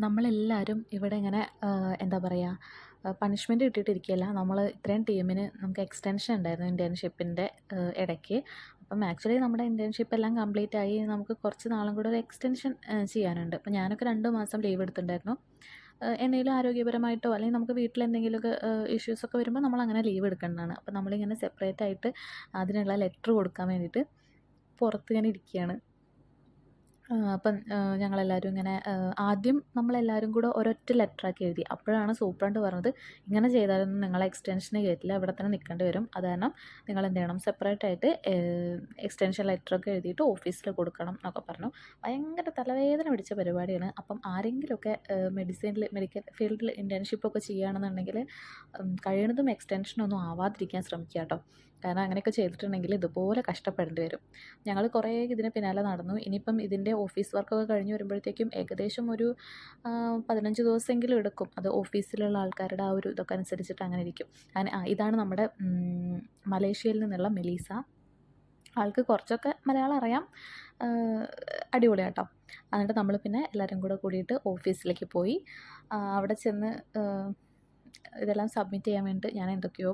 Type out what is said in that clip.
നമ്മളെല്ലാവരും ഇവിടെ ഇങ്ങനെ എന്താ പറയുക പണിഷ്മെൻറ്റ് കിട്ടിയിട്ടിരിക്കുകയല്ല. നമ്മൾ ഇത്രയും ടീമിന് നമുക്ക് എക്സ്റ്റൻഷൻ ഉണ്ടായിരുന്നു ഇൻറ്റേൺഷിപ്പിൻ്റെ ഇടയ്ക്ക്. അപ്പം ആക്ച്വലി നമ്മുടെ ഇൻറ്റേൺഷിപ്പ് എല്ലാം കംപ്ലീറ്റ് ആയി. നമുക്ക് കുറച്ച് നാളും കൂടെ ഒരു എക്സ്റ്റൻഷൻ ചെയ്യാനുണ്ട്. അപ്പം ഞാനൊക്കെ 2 മാസം ലീവ് എടുത്തിട്ടുണ്ടായിരുന്നു. എന്തെങ്കിലും ആരോഗ്യപരമായിട്ടോ അല്ലെങ്കിൽ നമുക്ക് വീട്ടിലെന്തെങ്കിലുമൊക്കെ ഇഷ്യൂസൊക്കെ വരുമ്പോൾ നമ്മളങ്ങനെ ലീവ് എടുക്കേണ്ടതാണ്. അപ്പം നമ്മളിങ്ങനെ സെപ്പറേറ്റ് ആയിട്ട് അതിനുള്ള ലെറ്റർ കൊടുക്കാൻ വേണ്ടിയിട്ട് പുറത്തിങ്ങനെ ഇരിക്കുകയാണ്. അപ്പം ഞങ്ങളെല്ലാവരും ഇങ്ങനെ ആദ്യം നമ്മളെല്ലാവരും കൂടെ ഒരൊറ്റ ലെറ്ററാക്കി എഴുതി. അപ്പോഴാണ് സൂപ്രണ്ട് പറഞ്ഞത്, ഇങ്ങനെ ചെയ്താലൊന്നും നിങ്ങളെ എക്സ്റ്റൻഷന് കയറ്റില്ല, ഇവിടെ തന്നെ നിൽക്കേണ്ടി വരും. അത് കാരണം നിങ്ങളെന്ത് ചെയ്യണം, സെപ്പറേറ്റായിട്ട് എക്സ്റ്റൻഷൻ ലെറ്ററൊക്കെ എഴുതിയിട്ട് ഓഫീസിൽ കൊടുക്കണം എന്നൊക്കെ പറഞ്ഞു. ഭയങ്കര തലവേദന പിടിച്ച പരിപാടിയാണ്. അപ്പം ആരെങ്കിലുമൊക്കെ മെഡിക്കൽ ഫീൽഡിൽ ഇൻറ്റേൺഷിപ്പൊക്കെ ചെയ്യുകയാണെന്നുണ്ടെങ്കിൽ കഴിയുന്നതും എക്സ്റ്റൻഷനൊന്നും ആവാതിരിക്കാൻ ശ്രമിക്കുക കേട്ടോ. കാരണം അങ്ങനെയൊക്കെ ചെയ്തിട്ടുണ്ടെങ്കിൽ ഇതുപോലെ കഷ്ടപ്പെടേണ്ടി വരും. ഞങ്ങൾ കുറേ ഇതിന് പിന്നാലെ നടന്നു. ഇനിയിപ്പം ഇതിൻ്റെ ഓഫീസ് വർക്കൊക്കെ കഴിഞ്ഞ് വരുമ്പോഴത്തേക്കും ഏകദേശം ഒരു 15 ദിവസമെങ്കിലും എടുക്കും. അത് ഓഫീസിലുള്ള ആൾക്കാരുടെ ആ ഒരു ഇതൊക്കെ അനുസരിച്ചിട്ട് അങ്ങനെ ഇരിക്കും. ഇതാണ് നമ്മുടെ മലേഷ്യയിൽ നിന്നുള്ള മെലീസ. ആൾക്ക് കുറച്ചൊക്കെ മലയാളം അറിയാം. അടിപൊളിയാട്ടോ. എന്നിട്ട് നമ്മൾ പിന്നെ എല്ലാവരും കൂടെ കൂടിയിട്ട് ഓഫീസിലേക്ക് പോയി. അവിടെ ചെന്ന് ഇതെല്ലാം സബ്മിറ്റ് ചെയ്യാൻ വേണ്ടിയിട്ട് ഞാൻ എന്തൊക്കെയോ